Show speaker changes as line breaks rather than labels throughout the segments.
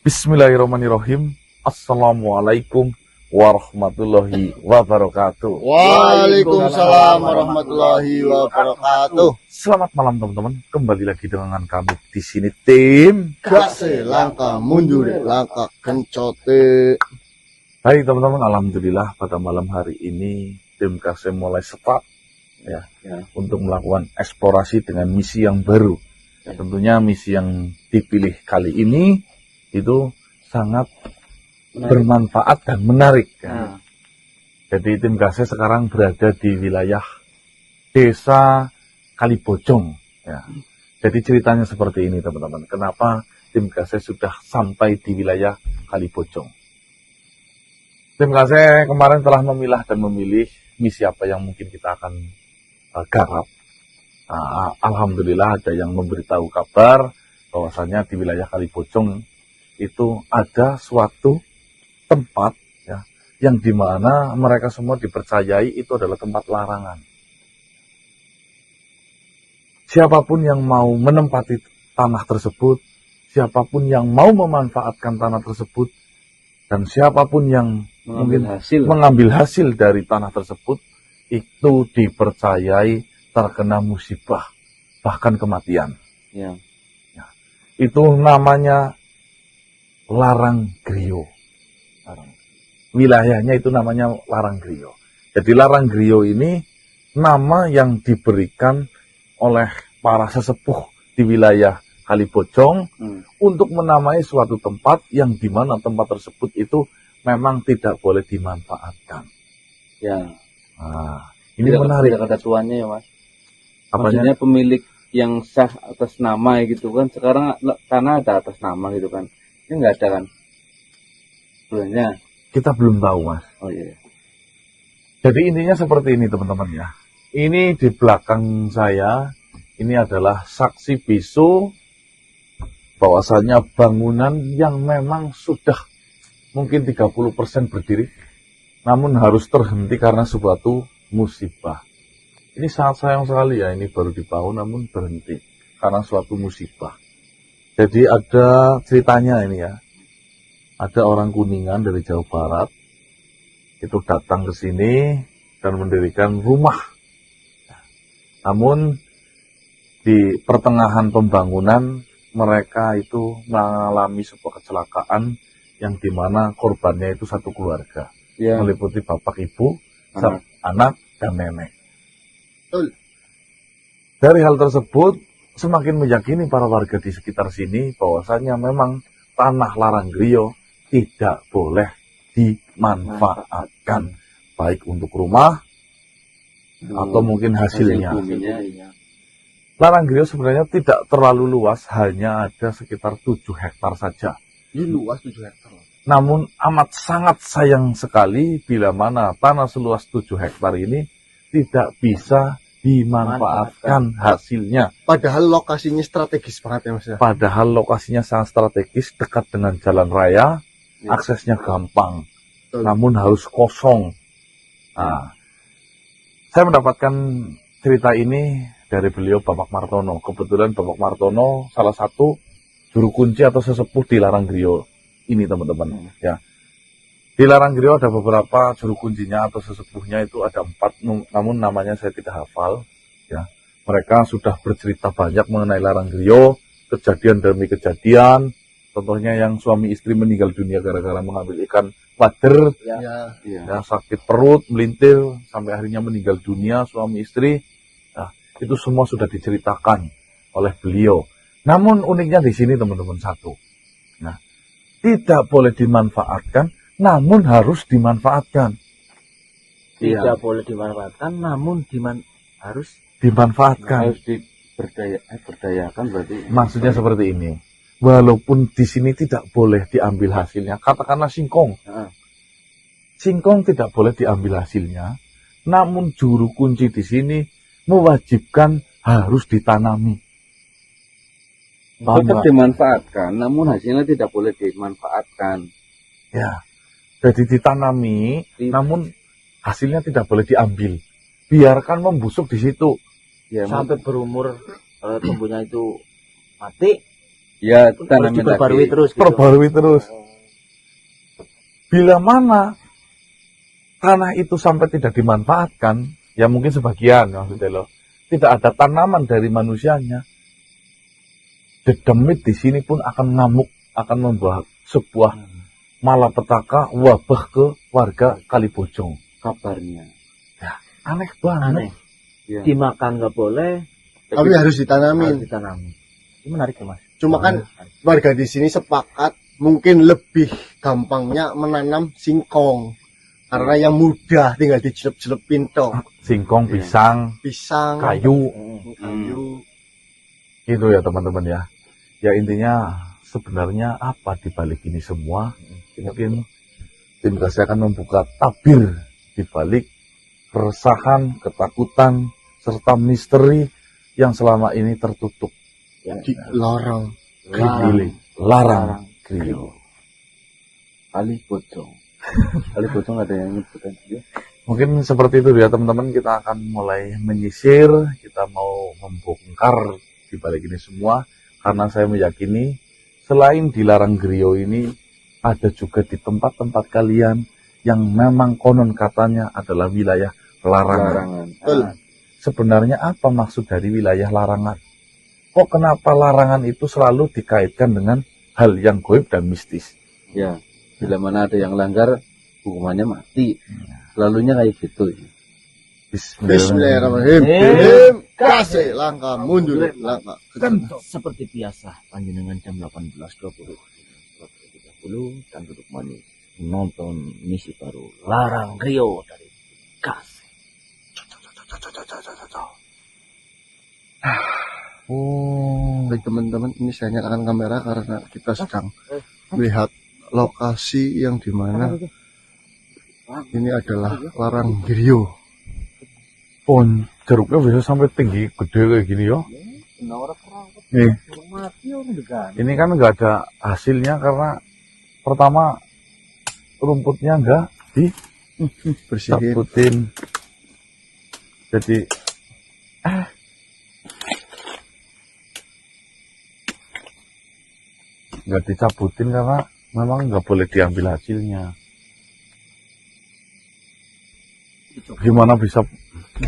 Bismillahirrahmanirrahim. Assalamualaikum warahmatullahi wabarakatuh.
Waalaikumsalam warahmatullahi wabarakatuh.
Selamat malam teman-teman. Kembali lagi dengan kami di sini tim
Gase langkah mundur, langkah kencote.
Hai teman-teman, alhamdulillah pada malam hari ini tim Gase mulai start ya, untuk melakukan eksplorasi dengan misi yang baru. Tentunya misi yang dipilih kali ini itu sangat bermanfaat dan menarik. Jadi tim Gase sekarang berada di wilayah Desa Kalibojong. Ya. Jadi ceritanya seperti ini teman-teman. Kenapa tim Gase sudah sampai di wilayah Kalibojong? Tim Gase kemarin telah memilah dan memilih misi apa yang mungkin kita akan garap. Alhamdulillah ada yang memberitahu kabar bahwasanya di wilayah Kalibojong itu ada suatu tempat ya, yang dimana mereka semua dipercayai itu adalah tempat larangan. Siapapun yang mau menempati tanah tersebut, siapapun yang mau memanfaatkan tanah tersebut, dan siapapun yang mengambil hasil dari tanah tersebut, itu dipercayai terkena musibah, bahkan kematian. Ya. Itu namanya Larang Griyo. Wilayahnya itu namanya Larang Griyo. Jadi Larang Griyo ini nama yang diberikan oleh para sesepuh di wilayah Kalibojong untuk menamai suatu tempat yang dimana tempat tersebut itu memang tidak boleh dimanfaatkan. Ya. Ini tidak, menarik.
Tidak ada tuannya ya mas.
Apanya?
Maksudnya pemilik yang sah atas nama gitu kan. Sekarang tanah ada atas nama gitu kan. Ini nggak ada kan sebenarnya.
Kita belum tahu mas.
Oh iya.
Jadi intinya seperti ini teman-teman ya. Ini di belakang saya, ini adalah saksi bisu bahwasanya bangunan yang memang sudah mungkin 30% berdiri, namun harus terhenti karena suatu musibah. Ini sangat sayang sekali ya, ini baru dibangun namun berhenti karena suatu musibah. Jadi ada ceritanya ini ya. Ada orang Kuningan dari Jawa Barat itu datang ke sini dan mendirikan rumah. Namun di pertengahan pembangunan mereka itu mengalami sebuah kecelakaan yang dimana korbannya itu satu keluarga, meliputi bapak, ibu, anak dan nenek. Dari hal tersebut semakin meyakini para warga di sekitar sini bahwasanya memang tanah Larang Griyo tidak boleh dimanfaatkan baik untuk rumah atau mungkin hasilnya. Larang Griyo sebenarnya tidak terlalu luas, hanya ada sekitar 7 hektar saja.
Ini luas 7 hektar.
Namun amat sangat sayang sekali bila mana tanah seluas 7 hektar ini tidak bisa dimanfaatkan hasilnya.
Padahal lokasinya strategis banget ya mas ya.
Padahal lokasinya sangat strategis, dekat dengan jalan raya, aksesnya gampang. Namun harus kosong. Saya mendapatkan cerita ini dari beliau Bapak Martono. Kebetulan Bapak Martono salah satu juru kunci atau sesepuh di Larang Griyo ini teman-teman. Ya. Di Larang Griyo ada beberapa juru kuncinya atau sesepuhnya, itu ada 4, namun namanya saya tidak hafal. Ya. Mereka sudah bercerita banyak mengenai Larang Griyo, kejadian demi kejadian. Contohnya yang suami istri meninggal dunia gara-gara mengambil ikan wader, ya, sakit perut, melintir, sampai akhirnya meninggal dunia suami istri. Nah, itu semua sudah diceritakan oleh beliau. Namun uniknya di sini teman-teman satu. Nah, tidak boleh dimanfaatkan, namun harus dimanfaatkan.
Tidak boleh dimanfaatkan, namun harus
dimanfaatkan.
Harus diberdayakan berarti.
Maksudnya seperti ini. Walaupun di sini tidak boleh diambil hasilnya, katakanlah singkong. Singkong tidak boleh diambil hasilnya, namun juru kunci di sini mewajibkan harus ditanami.
Tetap dimanfaatkan, namun hasilnya tidak boleh dimanfaatkan.
Ya, jadi ditanami, namun hasilnya tidak boleh diambil. Biarkan membusuk di situ.
Ya, sampai berumur, kalau tumbuhnya itu mati, Ya,
Terus
tanamin
diperbarui
lagi.
terus gitu.
Perbarui terus. Bila mana tanah itu sampai tidak dimanfaatkan, ya mungkin sebagian maksudnya loh, tidak ada tanaman dari manusianya, dedemit di sini pun akan ngamuk, akan membawa sebuah malapetaka wabah ke warga Kalibojong.
Kabarnya.
Aneh banget.
Aneh.
Ya.
Dimakan nggak boleh,
Tapi harus
harus
ditanamin.
ditanami. Ini menarik ya mas.
Cuma kan warga di sini sepakat mungkin lebih gampangnya menanam singkong. Karena yang mudah tinggal dicelup-celupin toh.
Singkong,
Iya.
pisang,
Pisang,
kayu,
kayu.
gitu ya teman-teman ya. Ya intinya sebenarnya apa di balik ini semua? Mungkin tim Kasih akan membuka tabir di balik keresahan, ketakutan, serta misteri yang selama ini tertutup.
Dilarang.
Dipilih, larang, griyo.
Kalibojong. Kalibojong ada yang nyebutan juga.
Mungkin seperti itu ya teman-teman, kita akan mulai menyisir, kita mau membongkar di balik ini semua, karena saya meyakini selain dilarang griyo ini, ada juga di tempat-tempat kalian yang memang konon katanya adalah wilayah larangan.
Larangan.
Betul.
Sebenarnya apa maksud dari wilayah larangan? Kok kenapa larangan itu selalu dikaitkan dengan hal yang goib dan mistis?
Ya, bila mana ada yang langgar, hukumannya mati. Lalunya kayak gitu.
Bismillahirrahmanirrahim.
Eh.
Tim Kasih langkah mundur, langkah
Kan seperti biasa panjenengan jam 18.20 30 dan duduk manis nonton misi baru Larang Rio dari Kasih.
Baik teman-teman, ini saya nyalakan kamera karena kita sedang melihat lokasi yang dimana ini adalah Larang Griyo.
Pohon jeruknya bisa sampai tinggi gede kayak gini yo. Nih, ini kan nggak ada hasilnya karena pertama rumputnya nggak
Bersihin.
dicabutin. Jadi nggak dicabutin karena memang nggak boleh diambil hasilnya. Gimana bisa?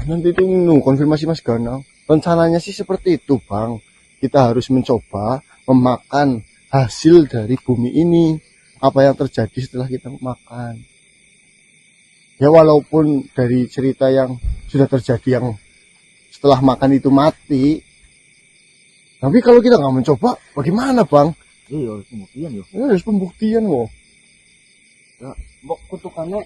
Nanti itu konfirmasi Mas Ganang. Rencananya sih seperti itu Bang. Kita harus mencoba memakan hasil dari bumi ini. Apa yang terjadi setelah kita makan. Ya walaupun dari cerita yang sudah terjadi yang setelah makan itu mati. Tapi kalau kita nggak mencoba, bagaimana Bang?
Iya, kemudian yo.
Ya, harus pembuktian loh.
Mbok kutukannya,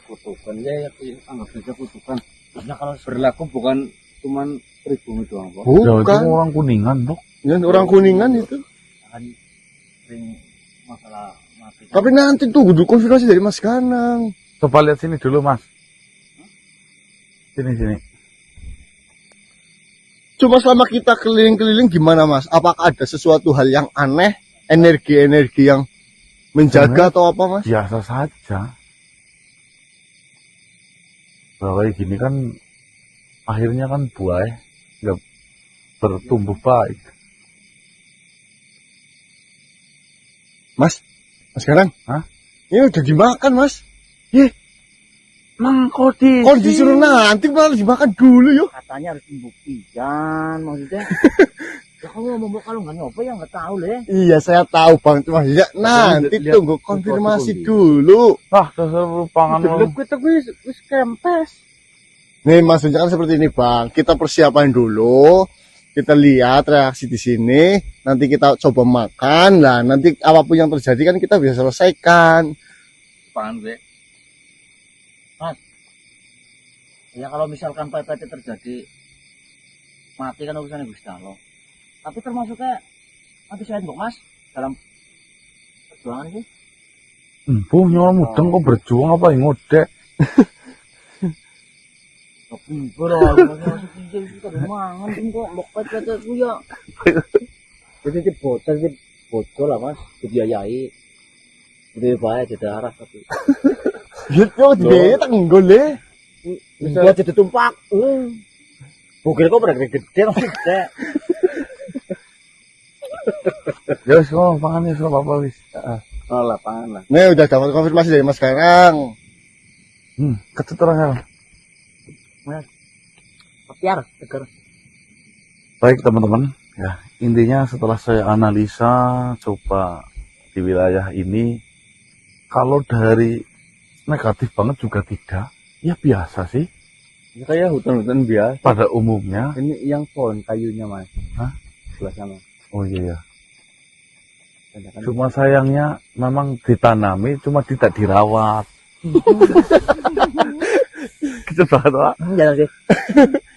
kutukan ya, anggap saja kutukan.
Karena kalau
Berlaku bukan cuman pribumi doang, Pak.
Ya, itu
Bukan.
orang Kuningan dok.
Ya, orang Kuningan itu.
kan sering masalah mati.
Tapi nanti tuh kudu konfirmasi dari Mas Ganang.
Coba lihat sini dulu mas. Sini.
Cuma selama kita keliling-keliling gimana Mas? Apakah ada sesuatu hal yang aneh? Energi-energi yang menjaga atau apa Mas?
Biasa saja. Bahwa kayak gini kan akhirnya kan buah nggak bertumbuh baik.
Mas Ganang?
Hah?
Ini udah dimakan Mas.
Mang kodi.
Kok disuruh nanti malah dimakan dulu yuk.
Katanya harus pembuktian maksudnya. Ya kalau mau kalau nggak nyoba ya nggak tahu leh.
Iya saya tahu Bang, cuma ya nanti
lihat
tunggu konfirmasi
foto-foto
dulu.
Ah, dasar pangan lu.
Kita wis kempes.
Nih maksudnya kan seperti ini Bang, kita persiapan dulu, kita lihat reaksi di sini, nanti kita coba makan, lah nanti apapun yang terjadi kan kita bisa selesaikan.
Pangan gue.
Ya kalau misalkan PPT terjadi mati kan urusannya Gusti Allah. Tapi termasuknya nanti saya Mbok Mas dalam perjuangan ini.
Empuh nyawa mudeng kok berjuang apa yang ngodek.
Tapi bro, masuk pinggir kita mangan kok mbok PPT ku ya. Jadi bocor lah Mas, dibiayai. Gede bae di daerah tapi.
Yo dia tenggol le.
Buat jadi tumpak. Bukir kok pada gede maksudnya.
Ya wis kok pangan ya apa-apa wis.
Oh, lapangan lah.
Nih udah dapat konfirmasi dari Mas Garang.
Kecut orang kan.
Petir, tegar.
Baik teman-teman, ya intinya setelah saya analisa coba di wilayah ini, kalau dari negatif banget juga tidak, ya biasa sih
Ini kayak hutan-hutan biasa.
pada umumnya.
Ini yang pohon kayunya mas.
Hah?
Sebelah sana.
Oh iya ya.
Banyak kan?
Cuma sayangnya memang ditanami, cuma tidak dirawat. Kecil banget Pak.
Jangan sih.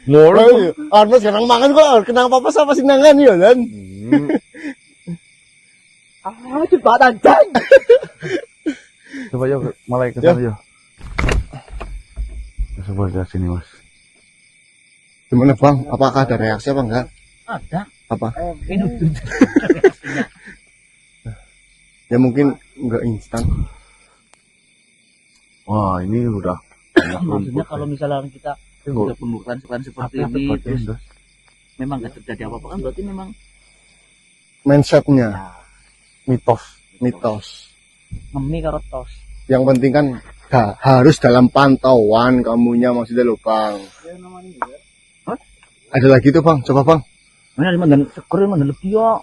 Ngono.
Mas Garang mangan kok kenang apa sama sinangan ya kan?
Cepat anjing.
Coba yuk mulai ke sana yuk. Coba ke sini mas.
Gimana Bang? Apakah ada reaksi apa enggak?
Ada.
Apa?
Minum dulu.
Ya mungkin enggak instan.
Wah ini udah.
Maksudnya kalau misalnya kita udah pembukaan seperti ini, terus memang gak terjadi apa-apa kan berarti memang
Mindsetnya mitos.
ngemi karo tos.
Yang penting kan harus dalam pantauan kamunya maksudnya loh Bang. Ada lagi tuh Bang, coba Bang.
Mana lima dan sekur lima dan lebih yo.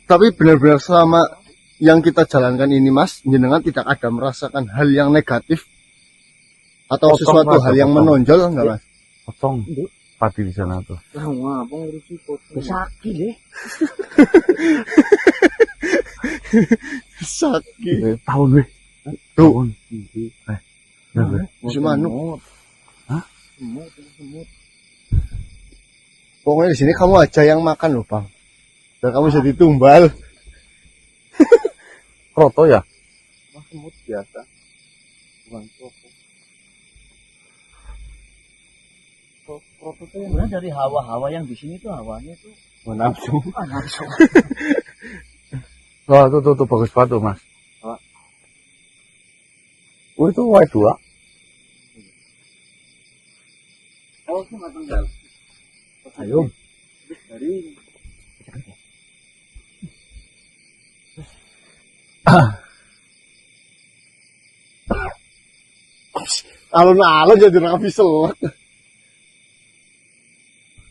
Tapi benar-benar selama yang kita jalankan ini Mas, jenengan tidak ada merasakan hal yang negatif atau
Kosong,
sesuatu
Mas,
hal yang
kosong.
menonjol enggak Mas?
Kosong padi di sana tuh.
Wah, apa ngurusi foto? Sakit deh.
Sakit.
Tahun weh.
Tuh.
Tahun.
Musim manuk.
Hah?
Semut.
Pokoknya di sini kamu aja yang makan loh Bang. Dan kamu jadi tumbal.
Kroto ya?
Mas semut biasa. Bukan kroto. Kroto tuh yang
Sebenarnya dari hawa-hawa yang di sini tuh hawanya tuh
nafsu.
nafsu.
Oh tuh bagus banget tuh mas.
Apa?
Oh itu Y2.
Oh, itu nggak tanggal.
Ayo.
Dari
Alon-alon jadi orang selek.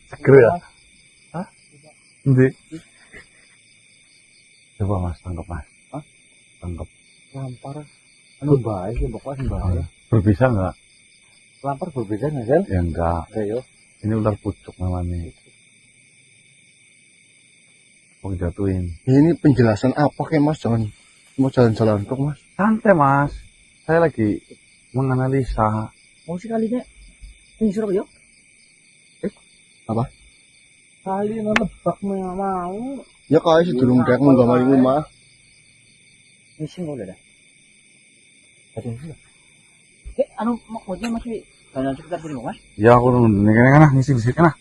Seger ya? Hah? Nanti. Coba mas, tangkap mas.
Hah?
Tangkap.
lampar. Anu bahaya sih pokoknya bahaya.
Berbisa nggak?
Lampar berbeda nggak Sel?
Ya enggak.
Ayo.
Ini ular pucuk namanya. Mau jatuhin.
Ini penjelasan apa kayak Mas? Jangan mau jalan-jalan tok Mas.
Santai mas. Saya lagi menganalisa.
Mau sih kalinya ini Surabaya?
Kali nebak mau.
Ya kayak si durung dek munggah maring rumah.
Missing kok udah. Ada sih. Anu maksudnya masih banyak sekitar sini Mas?
Ya aku nunggu kan ngisi di sini kan.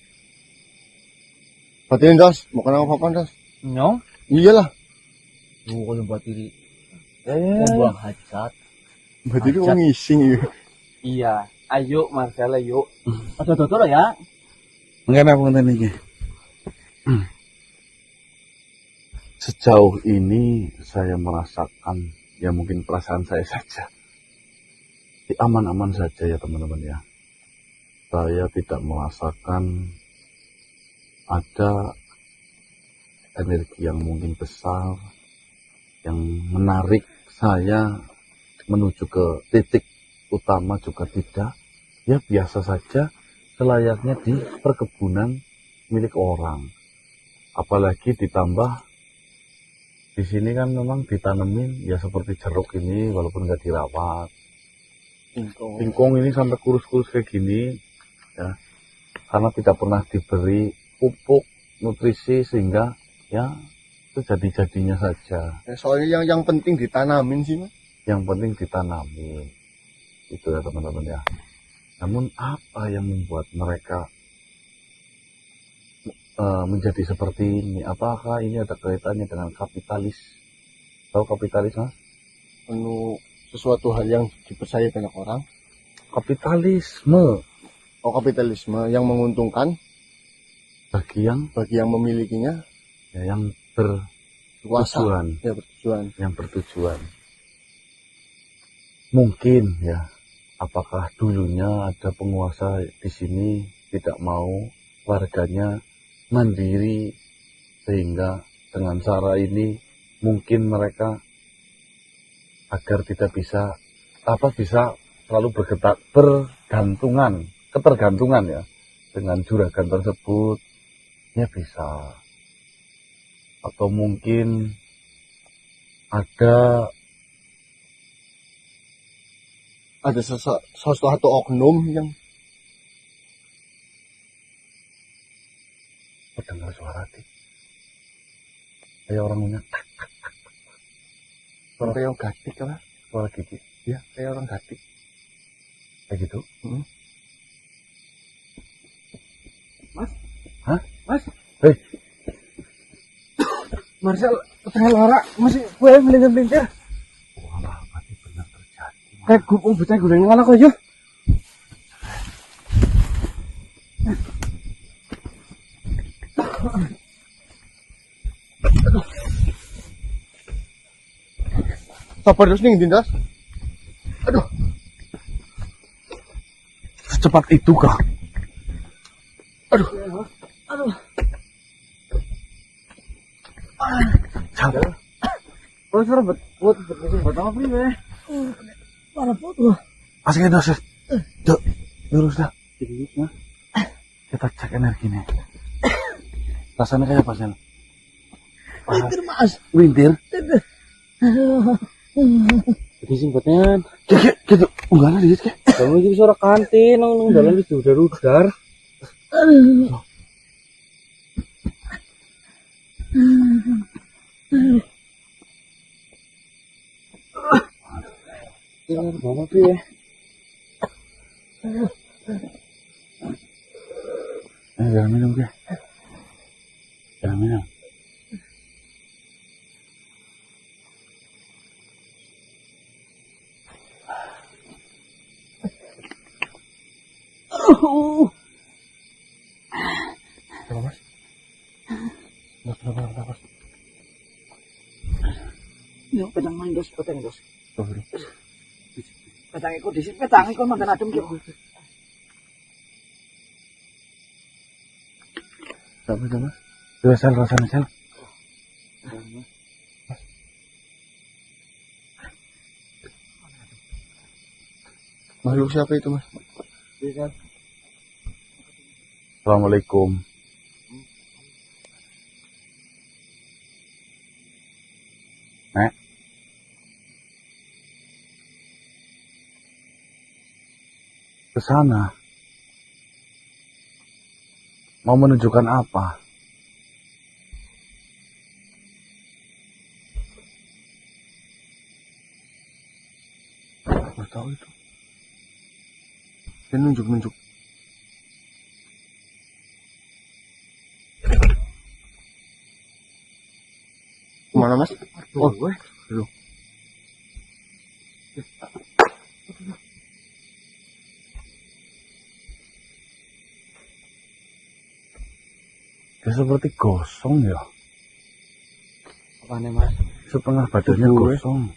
Batin Das, mau kenal apa Das?
Nyong.
Iyalah.
Kalau buat diri. Buang hajat.
Berarti itu ngising ya.
Iya. Ayo Marcela yuk.
Ada tutur ya.
Enggak ada pengen ini. Sejauh ini saya merasakan, ya mungkin perasaan saya saja, aman-aman saja ya teman-teman ya. Saya tidak merasakan ada energi yang mungkin besar yang menarik saya menuju ke titik utama juga tidak. Ya biasa saja selayaknya di perkebunan milik orang. Apalagi ditambah di sini kan memang ditanemin ya seperti jeruk ini walaupun nggak dirawat. Singkong ini sampai kurus-kurus kayak gini ya karena tidak pernah diberi pupuk nutrisi sehingga ya itu jadi-jadinya saja.
Ya, soalnya yang penting ditanamin sih Mas.
Yang penting ditanamin itu ya teman-teman ya. Namun apa yang membuat mereka menjadi seperti ini? Apakah ini ada kaitannya dengan kapitalis? Tahu kapitalis mas?
Anu sesuatu hal yang dipercaya banyak orang.
Kapitalisme.
Oh, kapitalisme yang menguntungkan
bagi
yang memilikinya,
yang
kuasa,
bertujuan,
ya bertujuan.
yang bertujuan. Mungkin ya, apakah dulunya ada penguasa di sini tidak mau warganya mandiri, sehingga dengan cara ini mungkin mereka agar tidak bisa selalu ketergantungan ya dengan juragan tersebut, ya bisa. Atau mungkin ada
sesuatu oknum yang
mendengar suara kayak orang punya
sampai yang gatik apa?
suara gigi,
Ya, kayak orang gatik.
kayak gitu.
Mas?
Hah?
Mas?
Hei.
Marcel, tengah lara masih gue melintir-melintir.
Wah, pasti benar terjadi.
Kayak gue bocah gue yang kok yo.
Sabar terus nih, Dindas. Aduh,
Secepat itu kah?
aduh.
Oh, suruh buat apa sih, Be? Mana foto?
Masukin dosis. Dok, lurus dah. Kita cek energinya. Rasanya kayak apa sih?
Winter, Mas.
Winter.
Jadi singkatnya,
Gitu. Enggak ada dikit kayak.
kamu jadi suara kantin, nong dalam itu udar-udar. Jangan bawa tuh ya.
Jangan minum ke. Jangan minum.
Mas. Mas.
Yuk, pedang main dos, pedang dos.
Tuh,
Pedang ikut di sini, pedang ikut makan adem yuk.
sama.
Rasanya sel.
Makhluk siapa itu, Mas?
Assalamualaikum. Nek. Ke sana. Mau menunjukkan apa?
Nggak tahu itu. Dia nunjuk. Kemana, Mas? Oh, gue. Aduh.
Dia seperti gosong ya.
Apaan ya, Mas?
Setengah badannya
Tubuh,
gosong.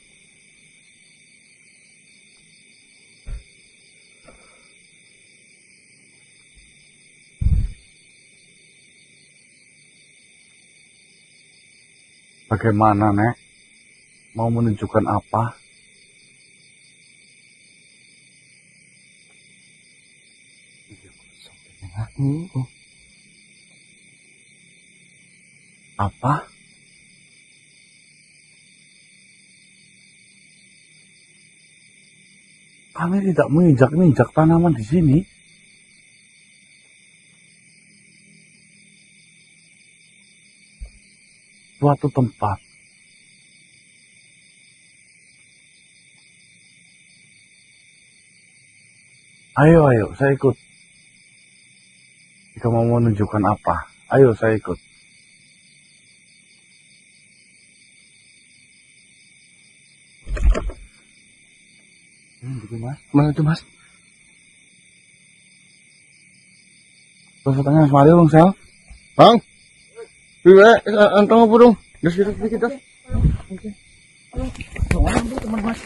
Bagaimana, Nek? Mau menunjukkan apa?
Oh.
Apa? Kami tidak menginjak-injak tanaman di sini. Suatu tempat. Ayo, saya ikut. Jika mau menunjukkan apa, ayo saya ikut.
Mana itu, Mas?
Terus katanya mari dong, Sel.
Bang. Piye anteng apa dong? Terus dikit dah.
Teman Mas.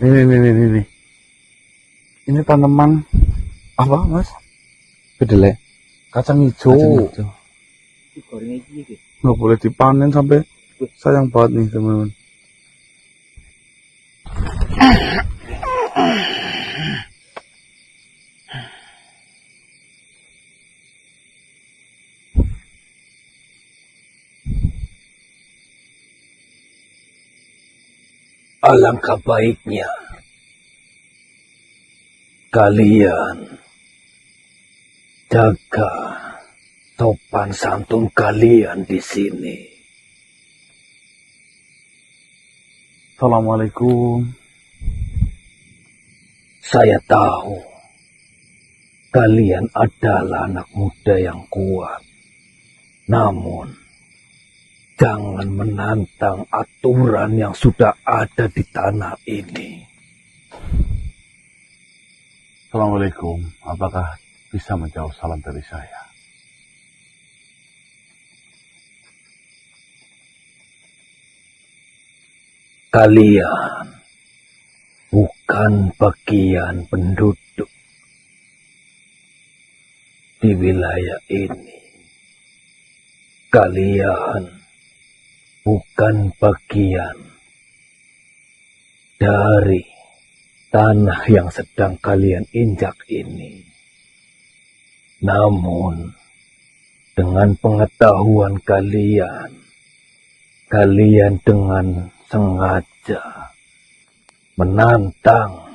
Ini. Ini tanaman apa, Mas?
Kedelai.
Kacang hijau.
Goreng iki.
Nggak boleh dipanen sampai sayang banget nih, teman-teman.
Alangkah baiknya kalian jaga sopan santun kalian di sini.
Assalamualaikum.
Saya tahu kalian adalah anak muda yang kuat. Namun, jangan menantang aturan yang sudah ada di tanah ini.
Assalamualaikum. Apakah bisa menjawab salam dari saya?
Kalian bukan bagian penduduk di wilayah ini. Kalian bukan bagian dari tanah yang sedang kalian injak ini. Namun, dengan pengetahuan kalian dengan sengaja menantang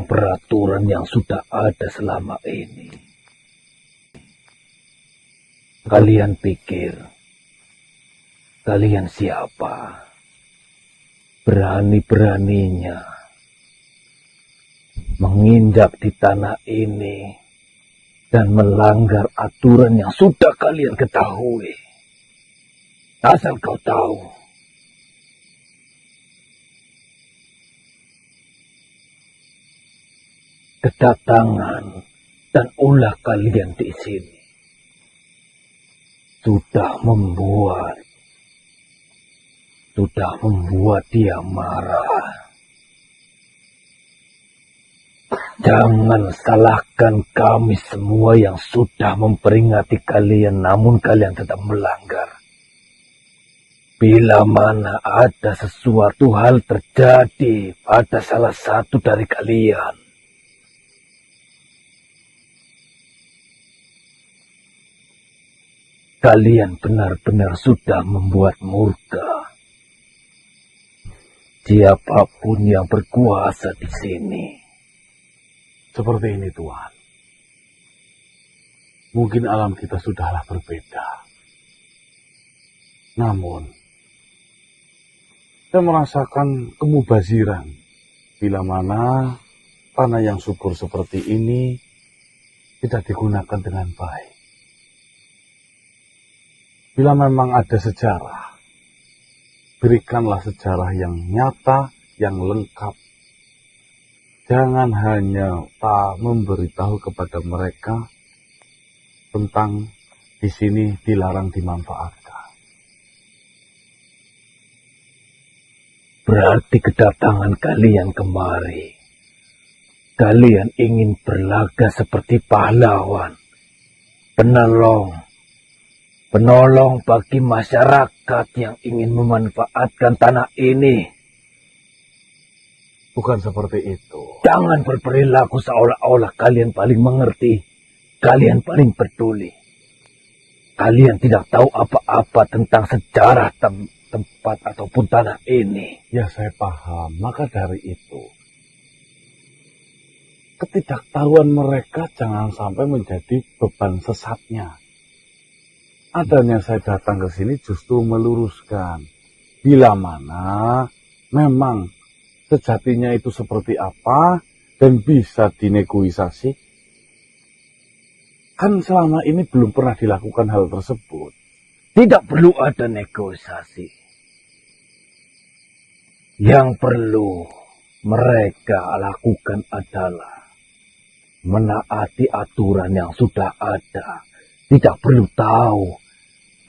peraturan yang sudah ada selama ini. Kalian pikir kalian siapa? Berani-beraninya menginjak di tanah ini dan melanggar aturan yang sudah kalian ketahui. Asal kau tahu, kedatangan dan ulah kalian di sini sudah membuat dia marah. Jangan salahkan kami semua yang sudah memperingati kalian, namun kalian tetap melanggar. Bila mana ada sesuatu hal terjadi pada salah satu dari kalian, kalian benar-benar sudah membuat murka siapapun yang berkuasa di sini.
Seperti ini, Tuhan. Mungkin alam kita sudahlah berbeda. Namun, saya merasakan kemubaziran bila mana tanah yang subur seperti ini tidak digunakan dengan baik. Bila memang ada sejarah, berikanlah sejarah yang nyata, yang lengkap. Jangan hanya memberitahu kepada mereka tentang di sini dilarang dimanfaatkan.
Berarti kedatangan kalian kemari, kalian ingin berlaga seperti pahlawan, penolong bagi masyarakat yang ingin memanfaatkan tanah ini.
Bukan seperti itu.
Jangan berperilaku seolah-olah kalian paling mengerti, kalian paling peduli. Kalian tidak tahu apa-apa tentang sejarah tempat ataupun tanah ini.
Ya, saya paham. Maka dari itu, ketidaktahuan mereka jangan sampai menjadi beban sesatnya. Adanya saya datang ke sini justru meluruskan. Bila mana memang sejatinya itu seperti apa dan bisa dinegosiasi, Kan selama ini belum pernah dilakukan hal tersebut.
Tidak perlu ada negosiasi. Yang perlu mereka lakukan adalah menaati aturan yang sudah ada. Tidak perlu tahu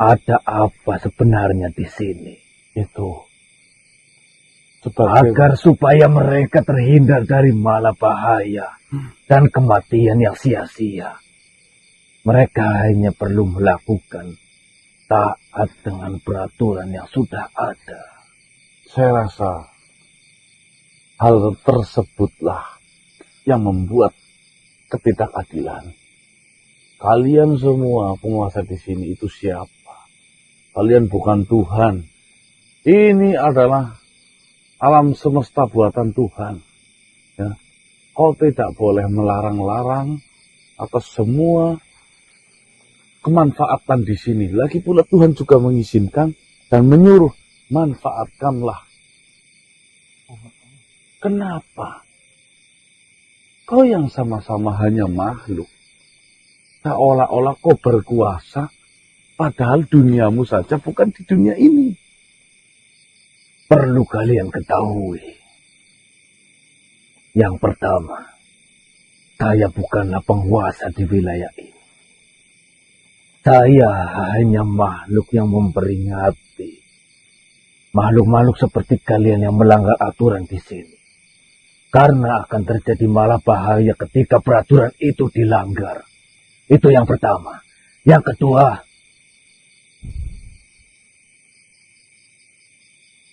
ada apa sebenarnya di sini.
Itu sebagai
Agar supaya mereka terhindar dari malapahaya dan kematian yang sia-sia. Mereka hanya perlu melakukan taat dengan peraturan yang sudah ada.
saya rasa hal tersebutlah yang membuat ketidakadilan. Kalian semua penguasa di sini itu siapa? Kalian bukan Tuhan. Ini adalah alam semesta buatan Tuhan. Ya. Kau tidak boleh melarang-larang atas semua kemanfaatan di sini. Lagi pula Tuhan juga mengizinkan dan menyuruh, manfaatkanlah. Kenapa? Kau yang sama-sama hanya makhluk, seolah-olah kau berkuasa, padahal duniamu saja bukan di dunia ini.
Perlu kalian ketahui. Yang pertama, saya bukanlah penguasa di wilayah ini. Saya hanya makhluk yang memperingati makhluk-makhluk seperti kalian yang melanggar aturan di sini. Karena akan terjadi malapahaya ketika peraturan itu dilanggar. Itu yang pertama. Yang kedua,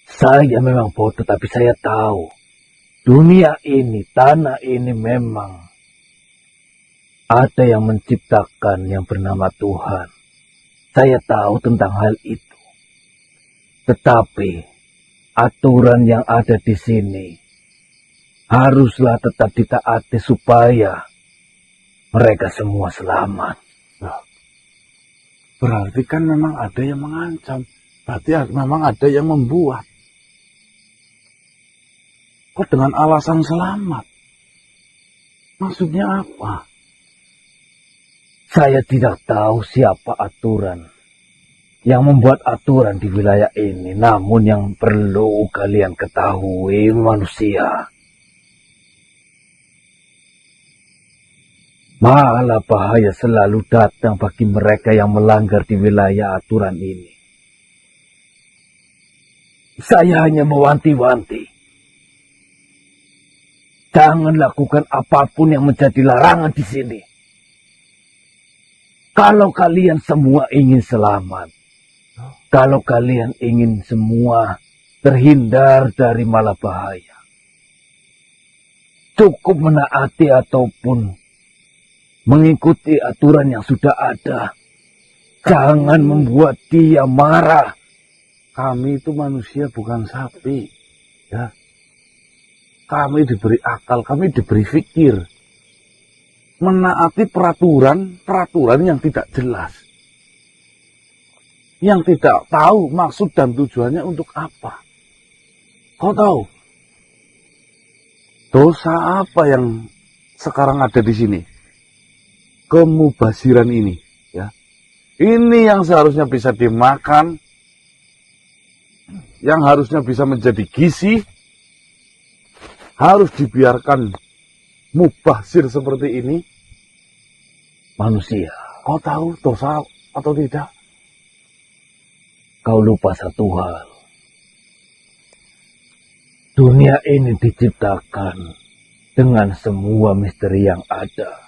saya memang bodoh, tapi saya tahu dunia ini, tanah ini memang ada yang menciptakan yang bernama Tuhan. Saya tahu tentang hal itu. Tetapi aturan yang ada di sini haruslah tetap ditaati supaya mereka semua selamat.
Berarti kan memang ada yang mengancam. Berarti memang ada yang membuat. Kok dengan alasan selamat? Maksudnya apa?
Saya tidak tahu siapa aturan yang membuat aturan di wilayah ini. Namun yang perlu kalian ketahui manusia, malapahaya selalu datang bagi mereka yang melanggar di wilayah aturan ini. Saya hanya mewanti-wanti. Jangan lakukan apapun yang menjadi larangan di sini. Kalau kalian semua ingin selamat, kalau kalian ingin semua terhindar dari malapahaya, cukup menaati ataupun mengikuti aturan yang sudah ada. Jangan membuat dia marah.
Kami itu manusia bukan sapi. Ya. Kami diberi akal, kami diberi fikir. Menaati peraturan yang tidak jelas. Yang tidak tahu maksud dan tujuannya untuk apa. Kau tahu? Dosa apa yang sekarang ada di sini? Kemubasiran ini. Ya. Ini yang seharusnya bisa dimakan. Yang harusnya bisa menjadi gizi. Harus dibiarkan mubazir seperti ini.
Manusia,
Kau tahu dosa atau tidak?
kau lupa satu hal. Dunia ini diciptakan dengan semua misteri yang ada.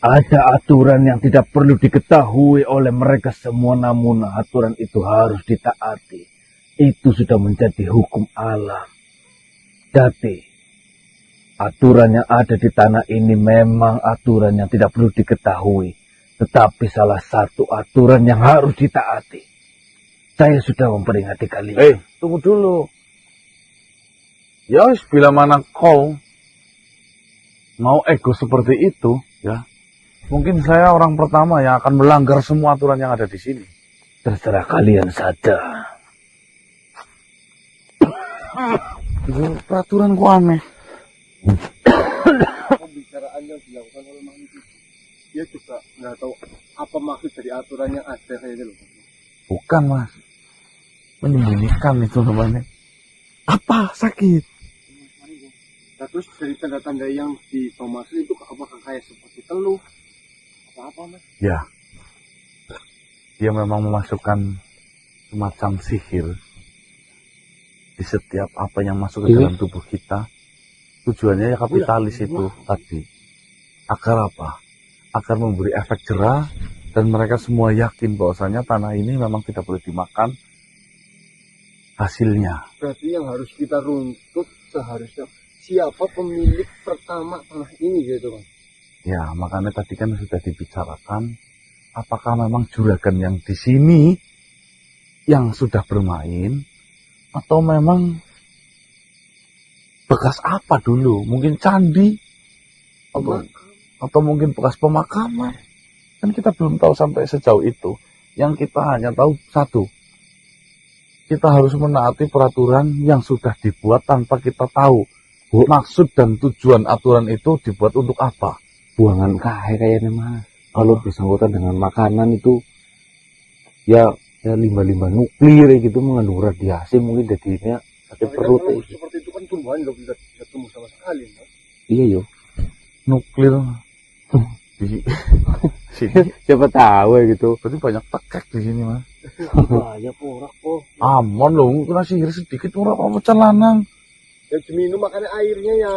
Ada aturan yang tidak perlu diketahui oleh mereka semua, namun aturan itu harus ditaati. Itu sudah menjadi hukum alam. Jadi, aturan yang ada di tanah ini memang aturan yang tidak perlu diketahui. Tetapi salah satu aturan yang harus ditaati. Saya sudah memperingati kalian.
Tunggu dulu. Ya, bila mana kau mau ego seperti itu, ya, mungkin saya orang pertama yang akan melanggar semua aturan yang ada di sini.
Terserah kalian saja.
Peraturan kok aneh.
Pembicaraan yang dilakukan oleh makhluk itu, dia juga nggak tahu apa maksud dari aturan yang ada kayak gitu loh.
Bukan mas, menyembunyikan itu namanya. Apa sakit?
Nah, terus dari tanda-tanda yang di Thomas itu apakah kayak seperti teluh apa mas?
Ya, dia memang memasukkan semacam sihir di setiap apa yang masuk ke dalam tubuh kita. Tujuannya ya kapitalis itu tadi. Agar apa? Agar memberi efek jerah dan mereka semua yakin bahwasanya tanah ini memang tidak boleh dimakan hasilnya.
Berarti yang harus kita runtut seharusnya siapa pemilik pertama tanah ini gitu kan?
Ya, makanya tadi kan sudah dibicarakan apakah memang juragan yang di sini yang sudah bermain atau memang bekas apa dulu? Mungkin candi atau mungkin bekas pemakaman. Kan kita belum tahu sampai sejauh itu. Yang kita hanya tahu satu. Kita harus menaati peraturan yang sudah dibuat tanpa kita tahu maksud dan tujuan aturan itu dibuat untuk apa.
Buangan kayaknya mas. Kalau bersangkutan dengan makanan itu ya limbah-limbah nuklir gitu mengandung radiasi mungkin jadinya sakit perut.
Seperti itu kan tumbuhan nggak bisa tumbuh sama sekali mas.
Iya yo.
Nuklir di sini.
Siapa tahu ya gitu.
Berarti banyak tekek di sini mas.
Bahaya porak po.
Aman loh, kena sihir sedikit murah apa pecah lanang.
Ya diminum makanya airnya ya.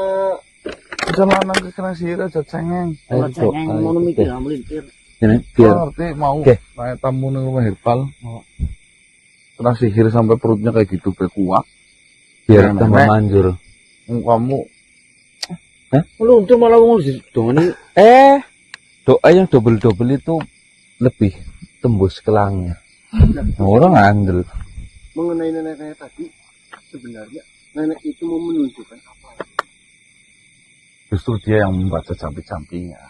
Pecah lanang kena sihir aja cengeng.
Kalau cengeng mau mikir melintir.
Ini
Biar
biar
ngerti mau
Oke.
naik tamu nih rumah herbal. Kena sihir sampai perutnya kayak gitu kuat.
biar
Nenek.
tambah manjur.
Kamu
Meluntur malah wong dongani.
Doa yang double itu lebih tembus ke langit. Orang andel.
Mengenai nenek-nenek tadi sebenarnya nenek itu mau menunjukkan apa?
justru dia yang membaca campi-campinya.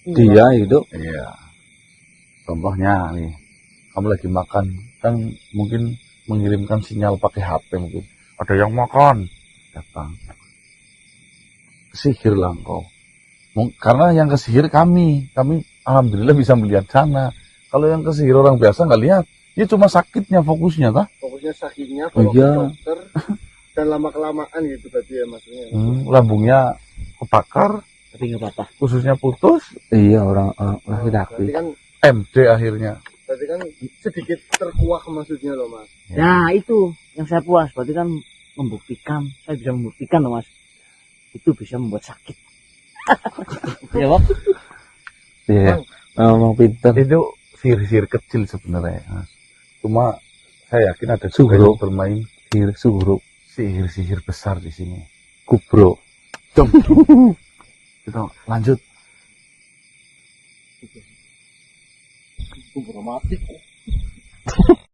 Dia itu
Iya. Contohnya nih, kamu lagi makan, kan mungkin mengirimkan sinyal pakai HP mungkin. Ada yang makan, datang. Sihirlah engkau. Karena yang kesihir kami alhamdulillah bisa melihat sana. Kalau yang kesihir orang biasa nggak lihat, dia cuma sakitnya fokusnya, tah?
Fokusnya sakitnya
Oh,
kalau
iya.
ke dokter dan lama kelamaan gitu tadi ya maksudnya.
Lambungnya kebakar,
Tapi nggak apa-apa.
khususnya putus,
iya orang
Berarti
laki-laki.
kan
MD akhirnya.
berarti kan sedikit terkuak maksudnya loh mas.
Nah itu yang saya puas. Berarti kan membuktikan. Saya bisa membuktikan loh mas. Itu bisa membuat sakit. Ya Bob?
Iya. Memang pintar.
Itu sihir-sihir kecil sebenarnya, Mas. Cuma saya yakin ada juga
Sugro.
yang bermain
Sihir sugro.
sihir-sihir besar di sini.
Kubro.
Kita lanjut.
Itu dramatik.